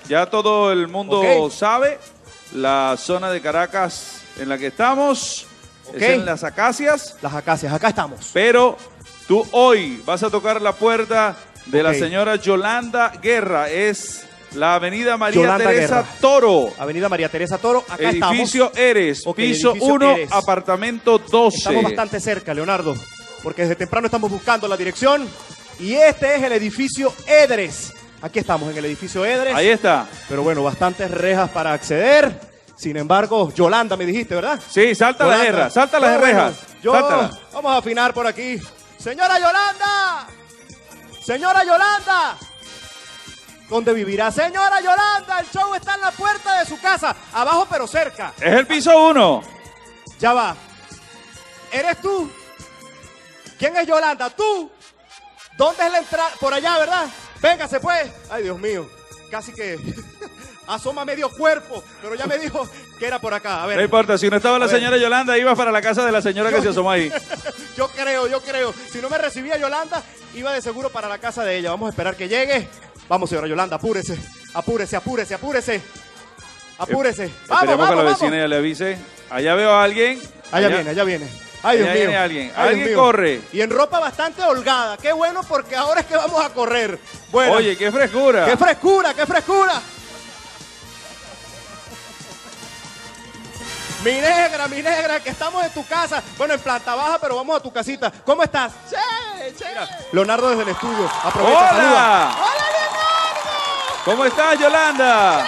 Ya todo el mundo sabe la zona de Caracas en la que estamos. Es en las Acacias. Las Acacias, acá estamos. Pero tú hoy vas a tocar la puerta de la señora Yolanda Guerra. Es la avenida María Teresa Toro. Avenida María Teresa Toro, acá edificio estamos. Eres, piso 1, apartamento 12. Estamos bastante cerca, Leonardo, porque desde temprano estamos buscando la dirección. Y este es el edificio Edres. Aquí estamos en el edificio Edres. Ahí está. Pero bueno, bastantes rejas para acceder. Sin embargo, Yolanda me dijiste, ¿verdad? Sí, salta Yolanda. las rejas, salta las rejas. Vamos a afinar por aquí. ¡Señora Yolanda! ¡Señora Yolanda! ¿Dónde vivirá? ¡Señora Yolanda! El show está en la puerta de su casa. Abajo, pero cerca. Es el piso 1. Ya va. ¿Eres tú? ¿Quién es Yolanda? ¿Tú? ¿Dónde es la entrada? Por allá, ¿verdad? Véngase, pues. Ay, Dios mío. Casi que asoma medio cuerpo, pero ya me dijo que era por acá. A ver. No importa, si no estaba la señora Yolanda, ibas para la casa de la señora que se asomó ahí. Yo creo. Si no me recibía Yolanda, iba de seguro para la casa de ella. Vamos a esperar que llegue. Vamos, señora Yolanda, apúrese. Apúrese. Esperemos que la vecina ya le avise. Allá veo a alguien. Allá viene. Ay, Dios mío. Viene alguien. Alguien corre. Y en ropa bastante holgada. Qué bueno, porque ahora es que vamos a correr. Bueno. Oye, qué frescura. ¡Qué frescura! Mi negra, que estamos en tu casa. Bueno, en planta baja, pero vamos a tu casita. ¿Cómo estás? Che. Mira, Leonardo desde el estudio. Aprovecha, ¡Hola! saluda. ¡Hola, Leonardo! ¿Cómo estás, Yolanda?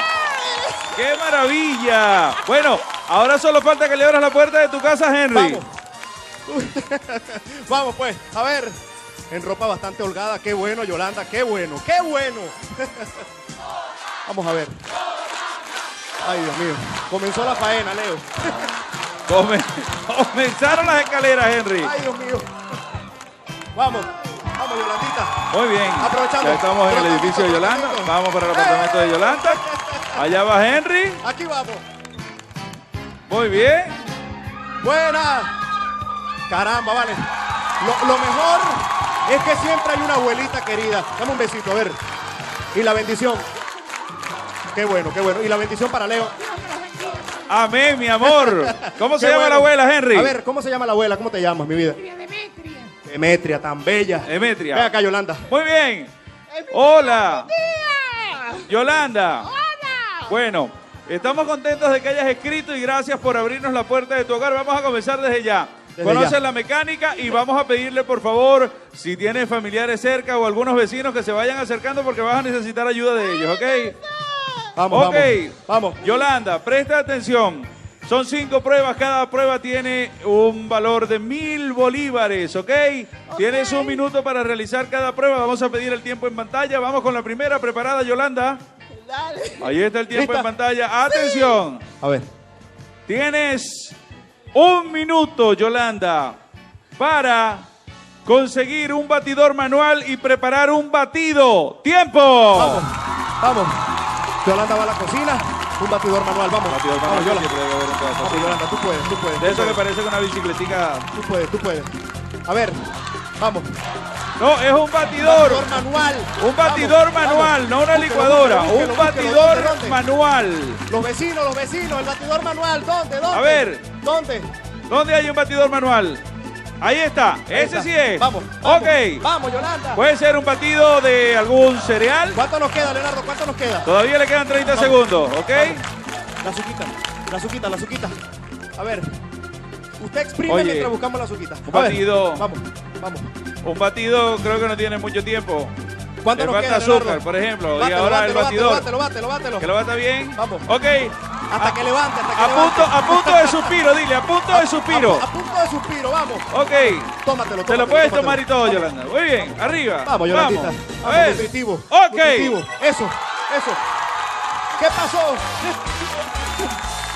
¡Qué maravilla! Bueno, ahora solo falta que le abras la puerta de tu casa, Henry. Vamos. Vamos, pues. A ver. En ropa bastante holgada. Qué bueno, Yolanda. Qué bueno. Vamos a ver. Ay, Dios mío. Comenzó la faena, Leo. Comenzaron las escaleras, Henry. Ay, Dios mío. Vamos, Yolandita. Muy bien. Aprovechando. Ya estamos en el edificio de Yolanda. Vamos para el apartamento de Yolanda. Allá va Henry. Aquí vamos. Muy bien. Buena. Caramba, vale. Lo mejor es que siempre hay una abuelita querida. Dame un besito, a ver. Y la bendición. Qué bueno. Y la bendición para Leo. Amén, mi amor. ¿Cómo se llama la abuela, Henry? A ver, ¿cómo se llama la abuela? ¿Cómo te llamas, mi vida? Demetria, tan bella. Demetria. Ven acá, Yolanda. Muy bien. Hola. Yolanda. ¡Hola! Bueno, estamos contentos de que hayas escrito y gracias por abrirnos la puerta de tu hogar. Vamos a comenzar desde ya. Conocen la mecánica y vamos a pedirle, por favor, si tienes familiares cerca o algunos vecinos que se vayan acercando porque vas a necesitar ayuda de ellos, ¿ok? Vamos. Yolanda, presta atención. Son 5 pruebas, cada prueba tiene un valor de 1000 bolívares, ¿ok? Tienes 1 minuto para realizar cada prueba. Vamos a pedir el tiempo en pantalla. Vamos con la primera. ¿Preparada, Yolanda? Dale. Ahí está el tiempo en pantalla. ¡Atención! A ver. Tienes 1 minuto, Yolanda, para conseguir un batidor manual y preparar un batido. ¡Tiempo! Vamos. Yolanda va a la cocina. Un batidor manual, vamos. Batidor manual, Yolanda. siempre debe haber en toda Vamos, cocina. Yolanda, tú puedes. De eso que parece una bicicletica. Tú puedes. A ver, vamos. No, es un batidor. Batidor manual. Un batidor manual, no una licuadora. Búsquelo, Un batidor ¿dónde? manual. Los vecinos, el batidor manual. ¿Dónde? A ver. ¿Dónde? ¿Dónde hay un batidor manual? Ahí está. Ese sí es. Vamos. Ok. Vamos, Yolanda. Puede ser un batido de algún cereal. ¿Cuánto nos queda, Leonardo? ¿Cuánto nos queda? Todavía le quedan 30 segundos, ¿ok? La azuquita. A ver. Usted exprime Oye, mientras buscamos la azuquita. un batido. Vamos. Un batido creo que no tiene mucho tiempo. ¿Cuánto Le nos falta queda, azúcar, Leonardo? por ejemplo. Bátelo, y ahora el batidor. Bátelo. ¿Que lo bata bien? Vamos. Ok. Hasta que levante, A punto de suspiro, dile, a punto de suspiro. A punto de suspiro, vamos. Ok. Tómatelo. Te lo puedes tomar y todo, Yolanda. Muy bien, arriba. Vamos, Yolandita. Vamos. A Vamos, ver. nutritivo. Ok. Nutritivo. Eso. ¿Qué pasó?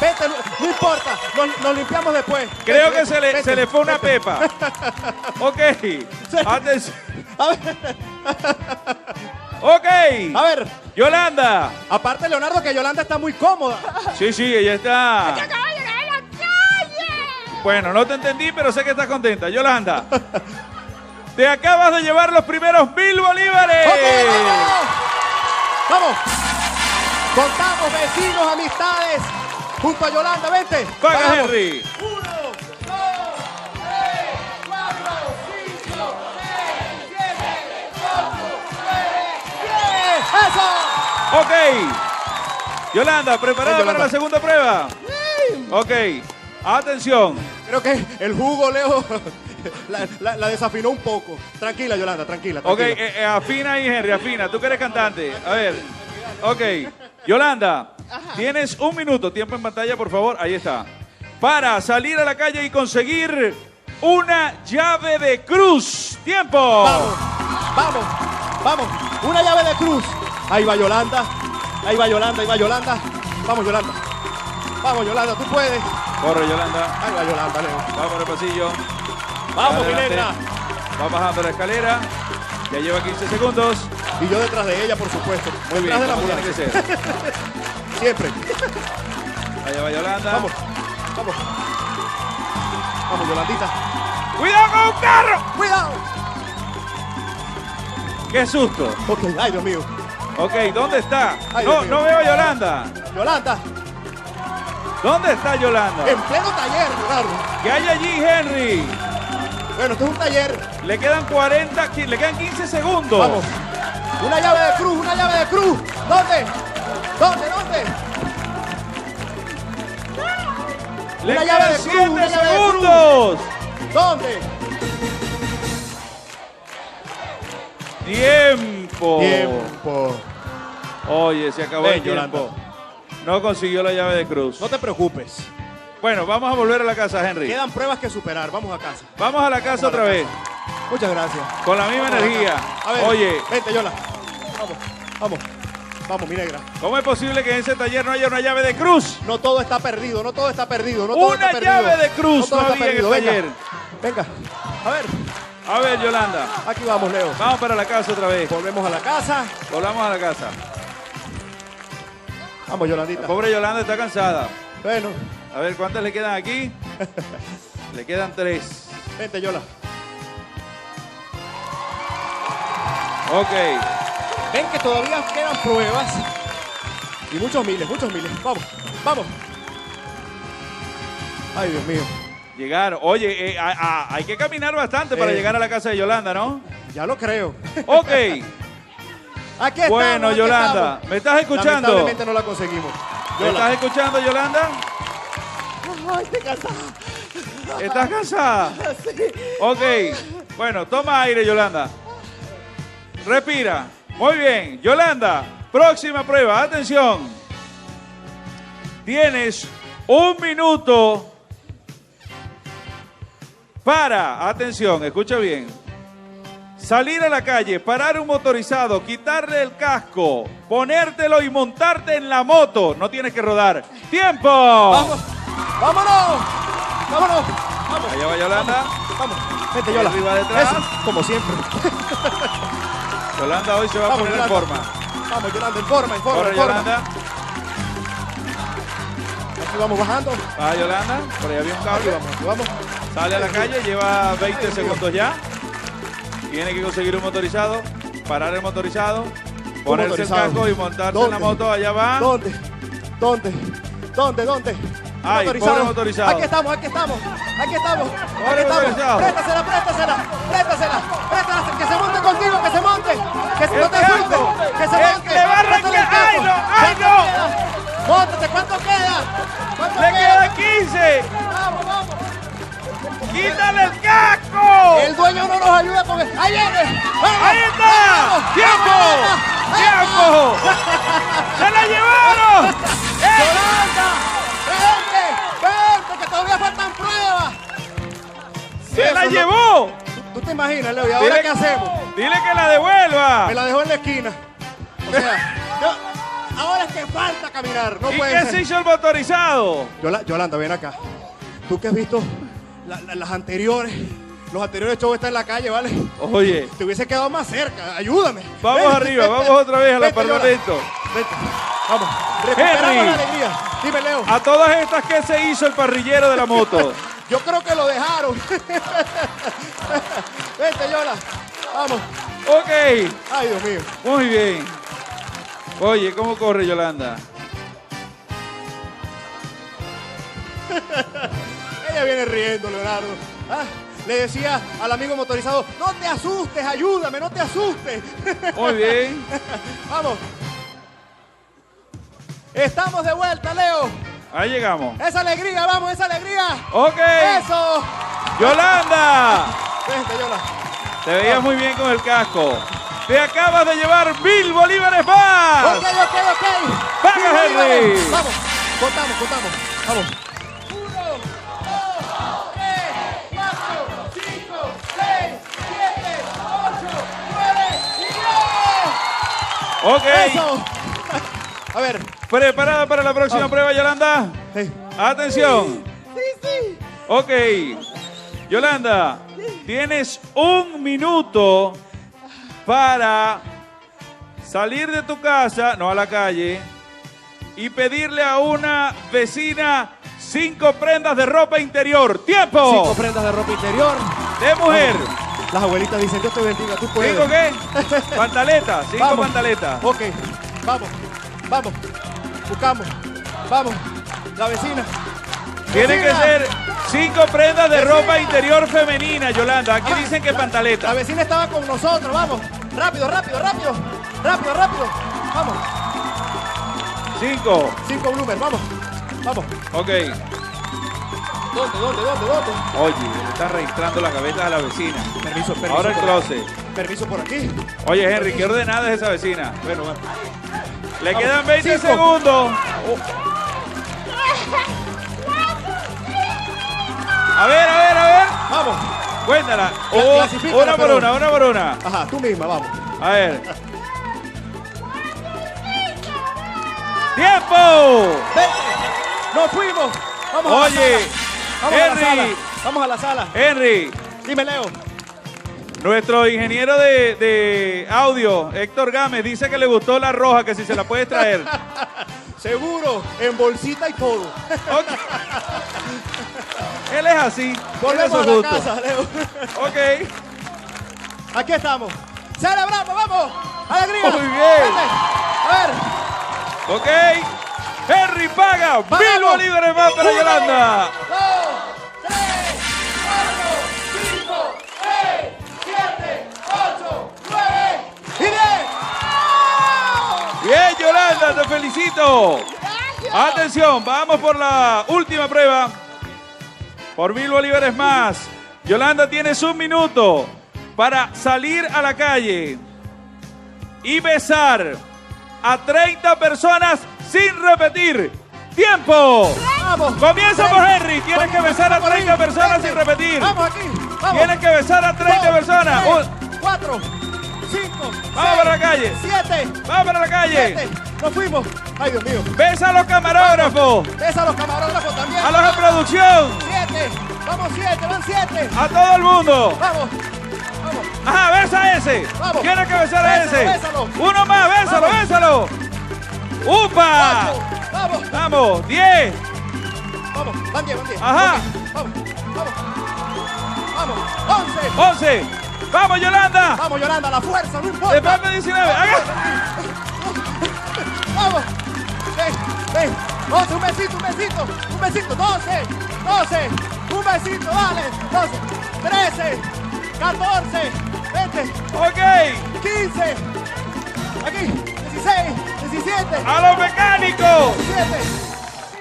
Vete, no importa. Nos limpiamos después. Creo Vete, que se le fue una vete. pepa. Ok. Atención. A ver. Ok. A ver. Yolanda. Aparte, Leonardo, que Yolanda está muy cómoda. Sí, ella está. ¡Que acabo de llegar a la calle! Bueno, no te entendí, pero sé que estás contenta. Yolanda, te acabas de llevar los primeros 1000 bolívares. Ok, vamos. Contamos, vecinos, amistades, junto a Yolanda, vente. Paga, Vamos. Henry. 1, 2, 3, 4, 5, 6, 7, 8, 9, 10. ¡Eso! Ok. Yolanda, ¿preparada Ven, para Yolanda. la segunda prueba? Ok. Atención. Creo que el jugo, Leo, la desafinó un poco. Tranquila, Yolanda, tranquila. Ok, tranquila. afina ahí, Henry, afina. Tú que eres cantante. A ver. Ok. Yolanda, tienes 1 minuto. Tiempo en pantalla, por favor. Ahí está. Para salir a la calle y conseguir una llave de cruz. ¡Tiempo! Vamos, vamos, vamos. Una llave de cruz. Ahí va Yolanda. Ahí va Yolanda, ahí va Yolanda. Vamos, Yolanda. Vamos, Yolanda, tú puedes. Corre, Yolanda. Ahí va Yolanda, Leo. Vamos por el pasillo. Vamos, mi Adelante. negra. Va bajando la escalera. Ya lleva 15 segundos. Y yo detrás de ella, por supuesto. Muy bien, Detrás de la como tiene que ambulancia. ser. Siempre. Allá va Yolanda. Vamos, vamos. Vamos, Yolandita. ¡Cuidado con un carro! ¡Cuidado! ¡Qué susto! Ok, ay, Dios mío. Ok, ¿dónde está? Ay, No, Dios mío. no veo a Yolanda. Yolanda, ¿Dónde está Yolanda? en pleno taller, Leonardo. ¿Qué hay allí, Henry? Bueno, esto es un taller. Le quedan 15 segundos. Vamos. Una llave de cruz, una llave de cruz. ¿Dónde? ¿Dónde? ¿Dónde? Le una quedan llave de cruz, 7 una llave de cruz. segundos. ¿Dónde? Tiempo. Tiempo. Oye, se acabó Ven, el tiempo. Yolanda. No consiguió la llave de cruz. No te preocupes. Bueno, vamos a volver a la casa, Henry. Quedan pruebas que superar. Vamos a casa. Vamos a la casa Vamos a otra la vez. Muchas gracias. Con la misma Vamos a la energía. casa. A ver, Oye, vente, Yola. Vamos, vamos. Vamos, mi negra. ¿cómo es posible que en ese taller no haya una llave de cruz? No todo está perdido, no todo está perdido. No todo Una está perdido. llave de cruz todo no está había en el perdido. taller. Venga. A ver, A ver, Yolanda. aquí vamos, Leo. Vamos para la casa otra vez. Volvemos a la casa. Volvamos a la casa. Vamos, Yolandita. La pobre Yolanda está cansada. Bueno, A ver, ¿cuántas le quedan aquí? Le quedan 3. vente, Yola. Ok. Ven que todavía quedan pruebas. Y muchos miles, muchos miles. Vamos, vamos. Ay, Dios mío. Llegar. Oye, hay que caminar bastante para llegar a la casa de Yolanda, ¿no? Ya lo creo. Ok. Aquí estamos. Bueno, aquí Yolanda, estamos. ¿me estás escuchando? Lamentablemente no la conseguimos. ¿Me estás escuchando, Yolanda? Ay, estoy cansada. ¿Estás cansada? Sí. Ok. Bueno, toma aire, Yolanda. Respira. Muy bien. Yolanda, próxima prueba. Atención. Tienes 1 minuto para, atención, escucha bien, salir a la calle, parar un motorizado, quitarle el casco, ponértelo y montarte en la moto. No tienes que rodar. ¡Tiempo! Vamos, vámonos, vámonos, vamos. Allá va Yolanda. Vamos, vete, Yola. Arriba detrás. Eso, como siempre. Yolanda hoy se va a Vamos, poner en Yolanda. forma. Vamos, Yolanda, en forma, en forma, Corre, en forma. Yolanda. Aquí vamos bajando. Va Yolanda. Por ahí había un Aquí cable. vamos, aquí vamos. Sale a la calle, lleva 20 segundos ya. Tiene que conseguir un motorizado, parar el motorizado, ponerse motorizado. el casco y montarse en la ¿Dónde? moto. Allá va. ¿Dónde? ¿Dónde? ¿Dónde? ¿Dónde? Ay, pobre motorizado. Aquí estamos, aquí estamos. Aquí estamos. Pobre Aquí estamos. motorizado. Préstasela, préstasela. Préstasela. Préstasela. Que se monte contigo, que se monte. Que no te casco. asustes. Que se El monte. que va a arrancar. Préstale el casco. ¡Ay, no! ¡Ay, ¿Cuánto no! queda? Móntate, ¿cuánto queda? ¿Cuánto ¡Le queda 15! Vamos, vamos. ¡Quítale el casco! El dueño no nos ayuda con el... ¡Ahí viene! ¡Vamos! ¡Ahí está! ¡Vamos! ¡Tiempo! ¡Vamos! ¡Tiempo! ¡Se la llevaron! ¡Eh! ¡Yolanda! ¡Vente! ¡Vente! ¡Que todavía faltan pruebas! ¡Se Eso la no- llevó! ¿Tú te imaginas, Leo? ¿Y ahora qué hacemos? Dile que la devuelva. Me la dejó en la esquina. O sea, ahora es que falta caminar. No ¿Y puede qué ser. se hizo el motorizado? Yolanda, ven acá. Tú que has visto las anteriores, los anteriores shows están en la calle, ¿vale? Oye, Te hubiese quedado más cerca. Ayúdame. vamos Ven, arriba, ven, vamos ven. otra vez al Vente, Yola. apartamento. Vente. Vamos. Recuperamos Henry. la alegría. Dime, Leo. A todas estas, ¿qué se hizo el parrillero de la moto? Yo creo que lo dejaron. Vente, Yola. Vamos. Ok, Ay, Dios mío. muy bien. Oye, ¿cómo corre Yolanda? Ella viene riendo, Leonardo. Ah, le decía al amigo motorizado, no te asustes, ayúdame, no te asustes. Muy bien. Vamos. Estamos de vuelta, Leo. Ahí llegamos. Esa alegría, vamos, esa alegría. Ok. Eso. Yolanda. Vente, Yola. Te veías muy bien con el casco. Te acabas de llevar 1000 bolívares más. Ok. ¡Paga, Sí, Henry! bolívares. Vamos, contamos. Vamos. 1, 2, 3, 4, 5, 6, 7, 8, 9 y 10. Ok. Eso. A ver. ¿Preparada para la próxima prueba, Yolanda? Sí. Atención. Sí. Ok. Yolanda, tienes 1 minuto para salir de tu casa, no a la calle, y pedirle a una vecina 5 prendas de ropa interior. ¡Tiempo! 5 prendas de ropa interior. De mujer. Vamos. Las abuelitas dicen, Dios te bendiga, tú puedes. ¿5 qué? Pantaletas. 5 Vamos. pantaletas. Ok, vamos. Buscamos. Vamos. La vecina. Tiene que Vecina. ser 5 prendas de Vecina. ropa interior femenina, Yolanda. Aquí Ah, dicen que La pantaleta. vecina estaba con nosotros, vamos. Rápido. Vamos. 5. 5 bloomers, vamos. Ok. ¿Dónde? Oye, le está registrando las gavetas a la vecina. Permiso. Ahora el por- closet. Permiso por aquí. Oye, Henry, qué ordenada es esa vecina. Bueno. Le Vamos. quedan 20 5. segundos. A ver. Vamos. Cuéntala. Clasifícala, Una por pero- una. Ajá, tú misma, vamos. A ver. ¡Tiempo! Vente. Nos fuimos. Vamos Oye, Vamos a la sala. Henry, Dime, Leo. nuestro ingeniero de audio, Héctor Gámez, dice que le gustó la roja, que si se la puedes traer. Seguro, en bolsita y todo. Ok. Él es así. Volvemos a tiene la su gusto. casa, Leo. Ok. Aquí estamos. Celebramos, vamos. Alegría. Muy bien. Vente. A ver. Ok. Henry paga 1000 Pagamos. bolívares más para 1, Yolanda. 2, 3, 4, 5, 6, 7, 8, 9 y 10. Bien, Yolanda, te felicito. Atención, vamos por la última prueba. Por 1000 bolívares más. Yolanda, tienes 1 minuto para salir a la calle y besar a 30 personas sin repetir. ¡Tiempo! Vamos. Comienza por Henry. Tienes que besar a Por ahí. 30 personas Vente. sin repetir. Vamos aquí. Vamos. Tienes que besar a 30 personas. 4, 5, Vamos para la calle. 7, Vamos para la calle. 7. Nos fuimos. Ay, Dios mío. Besa a los camarógrafos. Besa a los camarógrafos también. A los de producción. 7. Vamos, 7. Van 7. A todo el mundo. Vamos. Ajá, besa a ese. Vamos. Tienes que besar a Bésalo, ese. bésalo. Uno más, bésalo, Vamos. bésalo. ¡Upa! 4. Vamos. Vamos, 10. Vamos. Van 10. Ajá. Vamos. 11. 11. Vamos, Yolanda. Vamos, Yolanda, la fuerza, no importa. Después de 19. Haga. Vamos. Ven. 11, un besito. 12. Un besito, dale. 12, 13, 14, 20, Ok. 15. Aquí, 16, 17, A los mecánicos. 17.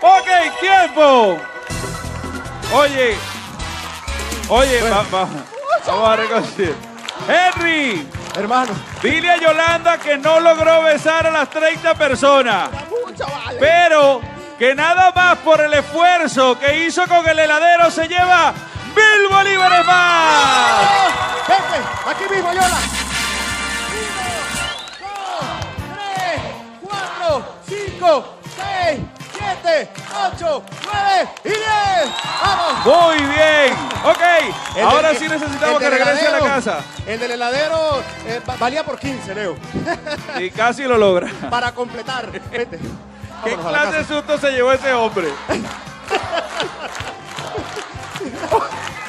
Ok, tiempo. Oye, vamos a reconocer. Henry, Hermano, dile a Yolanda que no logró besar a las 30 personas, Mucho vale. pero que nada más por el esfuerzo que hizo con el heladero se lleva 1000 bolívares más. vente, aquí mismo, Yola. 1, 2, 3, 4, 5, 6, 7, 8, 9 y 10. Vamos. Muy bien. Ok, El ahora del- sí necesitamos el que del regrese a la heladero, casa. El del heladero valía por 15, Leo. Y casi lo logra. Para completar. Vete. ¿Qué Vámonos a la clase de casa. susto se llevó ese hombre?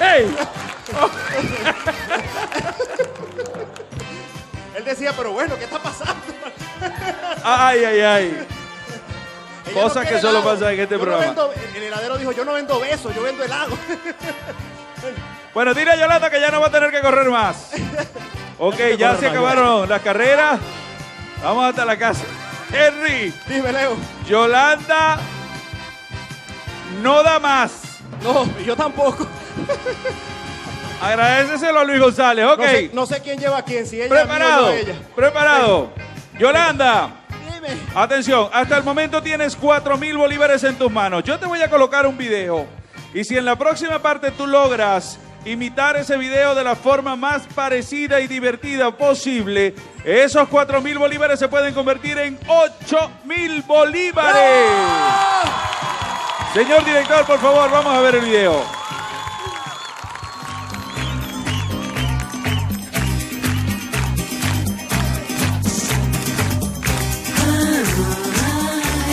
¡Ey! Él decía, pero bueno, ¿qué está pasando? Ay, ay, ay. Ella Cosas no que quiere solo helado. pasan en este Yo no programa. vendo- el heladero dijo, yo no vendo besos, yo vendo helado. Bueno, dile a Yolanda que ya no va a tener que correr más. Ok, que ya correr se más, acabaron las carreras. Vamos hasta la casa. Henry, Dime, Leo. Yolanda no da más. No, yo tampoco. Agradeceselo a Luis González, ok. No sé quién lleva a quién, si ella Preparado, a mí o yo a ella. preparado. Yolanda, Dime. atención, hasta el momento tienes 4,000 bolívares en tus manos. Yo te voy a colocar un video. Y si en la próxima parte tú logras imitar ese video de la forma más parecida y divertida posible, esos 4,000 bolívares se pueden convertir en 8,000 bolívares. Señor director, por favor, vamos a ver el video.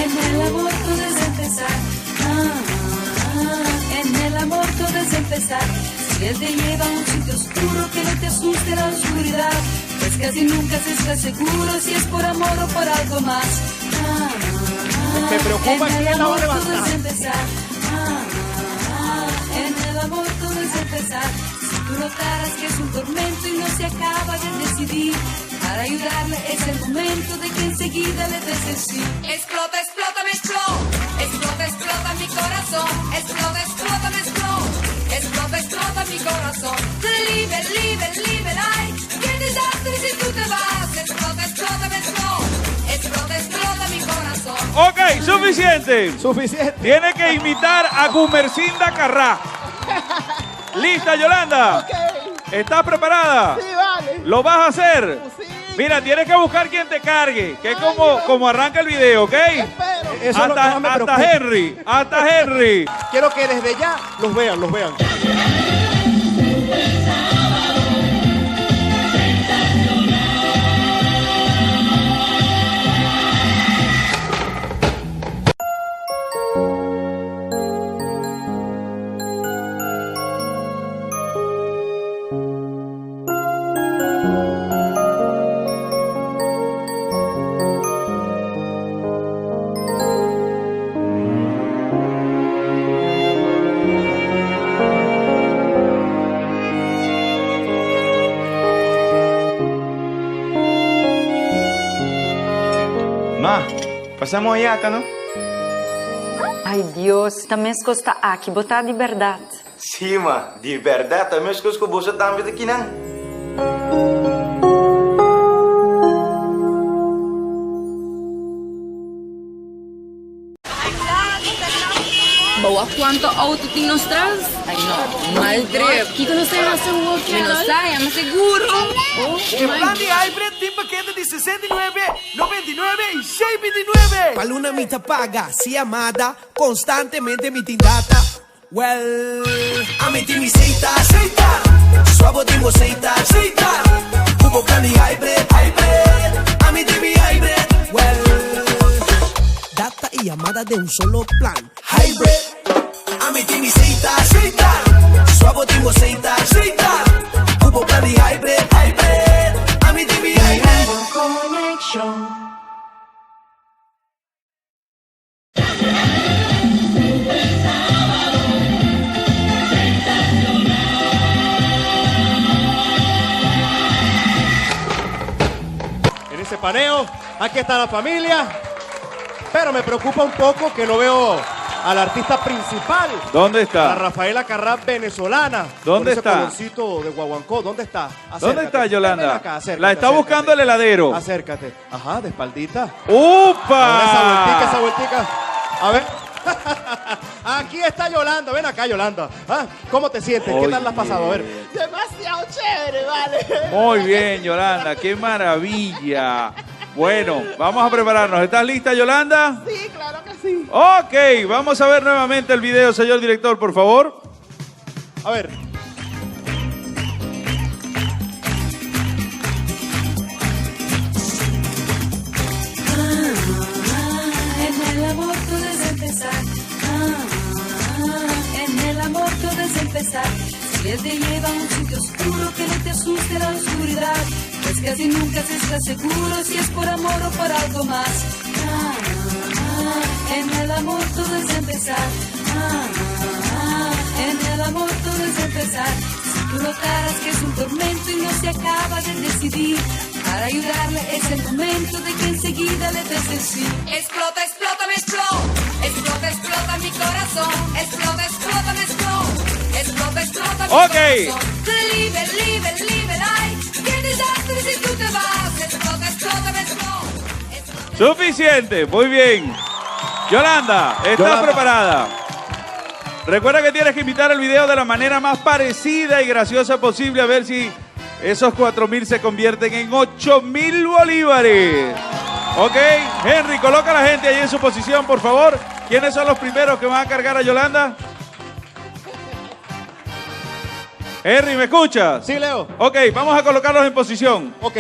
En el amor todo es empezar. En el amor todo es empezar. Si él te lleva a un sitio oscuro que no te asuste la oscuridad, pues casi nunca se está seguro si es por amor o por algo más. Me preocupa en el quién la va a amor todo levantar. es empezar. En el amor todo es empezar. Si tú notaras que es un tormento y no se acaba de decidir, para ayudarle es el momento de que enseguida le des el sí. Explota, explota, me explota. Explota, explota mi corazón. Explota, explota, me explota. Explota, explota mi corazón. Libre, libre, libre, ay. Qué desastre si tú te vas. Explota, explota, me explota. Explota, explota mi corazón. Ok, suficiente. Suficiente. Tiene que imitar a Gumercinda Carrá. ¿Lista, Yolanda? Ok. ¿Estás preparada? Sí, vale. ¿Lo vas a hacer? Sí. Mira, tienes que buscar quien te cargue, que es Ay, como, Dios. como arranca el video, ¿ok? Espero. Eso es lo que más me Hasta preocupa. Henry, hasta Henry. Quiero que desde ya los vean, los vean. Ma, passiamo a Iaca, no? Ai Deus, também escuta aqui, botar de verdade. Sì, ma di verdad, também os que você tá me aqui, não? Bawa quanto auto ti nos traz? Ai no, mal trip. Kiko não sei nascer um outro. Me não sai, mas seguro. Plan de Hybrid, tem paquete de 69, 99 y 629. Pa' luna mi te paga, si amada, constantemente mi tindata. Well, a mi mi seita, seita, suavo tengo seita, seita. Hubo plan de hybrid, hybrid, a mi hybrid. Well, data y llamada de un solo plan. Hybrid, a mi seita, seita, suavo tengo seita, seita. Hubo plan de hybrid, hybrid, a mi hybrid. Connection. En ese paneo, aquí está la familia. Pero me preocupa un poco que no veo al artista principal. ¿Dónde A está? Rafaela Carrá, venezolana. ¿Dónde con ese está? colorcito de guaguancó. ¿Dónde está? Acércate. ¿Dónde está Yolanda? Ven acá, acércate, La está acércate. buscando el heladero. Acércate. Ajá, de espaldita. Ahora ¡Upa! esa vueltica. A ver. Aquí está Yolanda. Ven acá, Yolanda. ¿Ah? ¿Cómo te sientes? ¿Qué tal la has pasado? A ver. Demasiado chévere, vale. Muy bien, Yolanda, qué maravilla. Bueno, vamos a prepararnos. ¿Estás lista, Yolanda? Sí, claro que sí. Ok, vamos a ver nuevamente el video, señor director, por favor. A ver. En el amor todo es empezar. En el amor todo es empezar. Si él te lleva a un sitio oscuro que no te asuste la oscuridad, pues casi nunca se está seguro si es por amor o por algo más. En el amor todo es empezar. En el amor todo es empezar. Si tú notaras que es un tormento y no se acaba de decidir, para ayudarle es el momento de que enseguida le des el sí. Explota, explota, me explota. Explota, explota mi corazón. Explota, explota, me explota. Explota, explota mi corazón. Liebe, liebe, liebe, ay. Qué desastre si tú te vas. Explota, explota, me explota. Suficiente, muy bien. Yolanda, ¿estás preparada? Recuerda que tienes que imitar el video de la manera más parecida y graciosa posible, a ver si esos 4.000 se convierten en 8.000 bolívares. Ok, Henry, coloca a la gente ahí en su posición, por favor. ¿Quiénes son los primeros que van a cargar a Yolanda? Henry, ¿me escuchas? Sí, Leo. Ok, vamos a colocarlos en posición. Ok.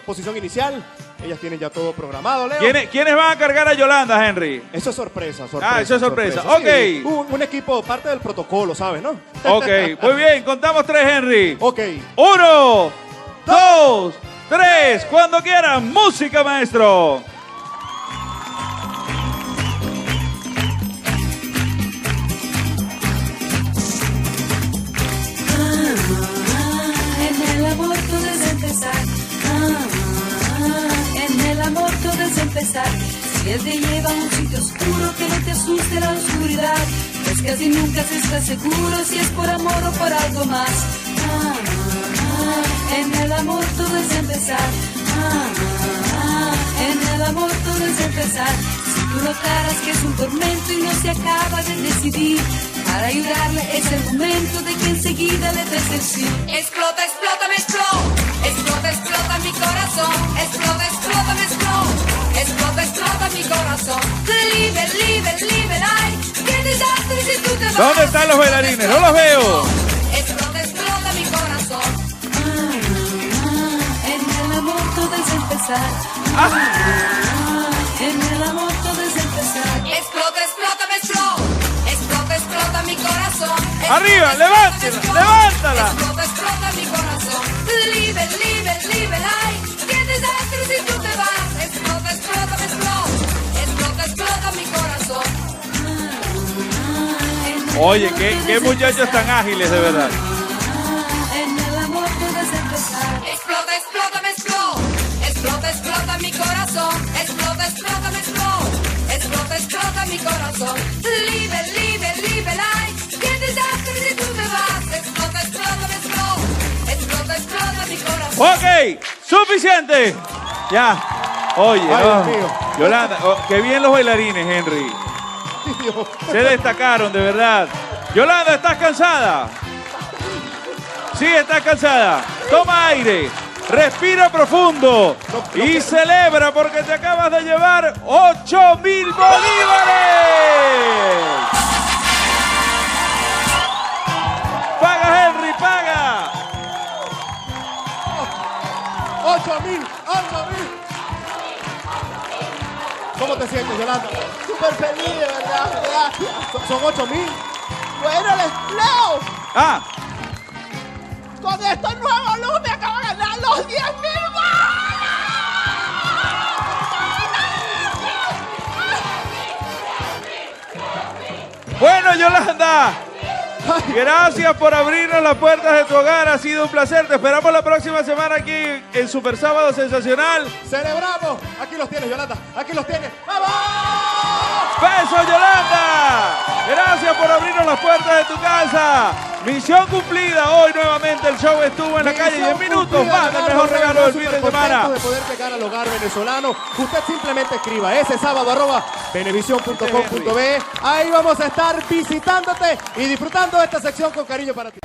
Posición inicial. Ellas tienen ya todo programado, Leo. ¿Quiénes van a cargar a Yolanda, Henry? Eso es sorpresa. Ah, eso es sorpresa. Sí, Ok. un equipo, parte del protocolo, ¿sabes, no? Ok, muy bien. Contamos 3, Henry. Ok. 1, 2, 3. Cuando quieran. Música, maestro. En el amor todo es empezar. En el amor todo es empezar. Si él te lleva a un sitio oscuro que no te asuste la oscuridad, pues casi nunca se está seguro si es por amor o por algo más. En el amor todo es empezar. En el amor todo es empezar. Si tú notaras que es un tormento y no se acaba de decidir, para ayudarle es el momento de que enseguida le des el sí. Explota, explota, me explota. Explota, explota mi corazón. Explota, explota, me explota. Explota, explota mi corazón. Liebe, liebe, liebe, ay. Qué desastre si tú te vas. ¿Dónde están los bailarines? No los veo. Explota, explota mi corazón. En el amor todo es empezar. En el amor todo es empezar. Explota, explota, me explota. Explota, explota mi corazón. Explota, Arriba, levántala, levántala. Explota, explota mi corazón. Liebe, liebe, liebe, ay. Qué desastre si tú te vas. Explota, explota, me explota. Explota, explota mi corazón. Oye, qué muchachos tan ágiles, de verdad. En el amor todo es empezar. Explota, explota, me explota. Explota, explota mi corazón. Explota, explota, me explota. Explota, explota mi corazón. Liebe, liebe, liebe, ay. Qué desastre si tú te vas. Explota, explota, me explota. Explota, explota mi corazón. Ok, suficiente. Ya. Oye, Ay, no. Dios mío. Yolanda, qué bien los bailarines, Henry. Se destacaron, de verdad. Yolanda, ¿estás cansada? Sí, estás cansada. Toma aire, respira profundo y celebra porque te acabas de llevar 8.000 bolívares. Paga, Henry, paga. 8.000. ¿Cómo te sientes, Yolanda? Súper feliz, de verdad. Gracias. Son 8.000. Bueno, Leo, Ah, con estos nuevos luz me acabo de ganar los 10.000 bueno, Yolanda. Gracias por abrirnos las puertas de tu hogar. Ha sido un placer. Te esperamos la próxima semana aquí en Super Sábado Sensacional. ¡Celebramos! Aquí los tienes, Yolanda. Aquí los tienes. ¡Vamos! ¡Beso, Yolanda! Gracias por abrirnos las puertas de tu casa. Misión cumplida. Hoy nuevamente el show estuvo en la calle. 10 minutos más del mejor regalo del fin de semana. De poder llegar al hogar venezolano. Usted simplemente escriba ese sábado @venevision.com.be. Ahí vamos a estar visitándote y disfrutando de esta sección con cariño para ti.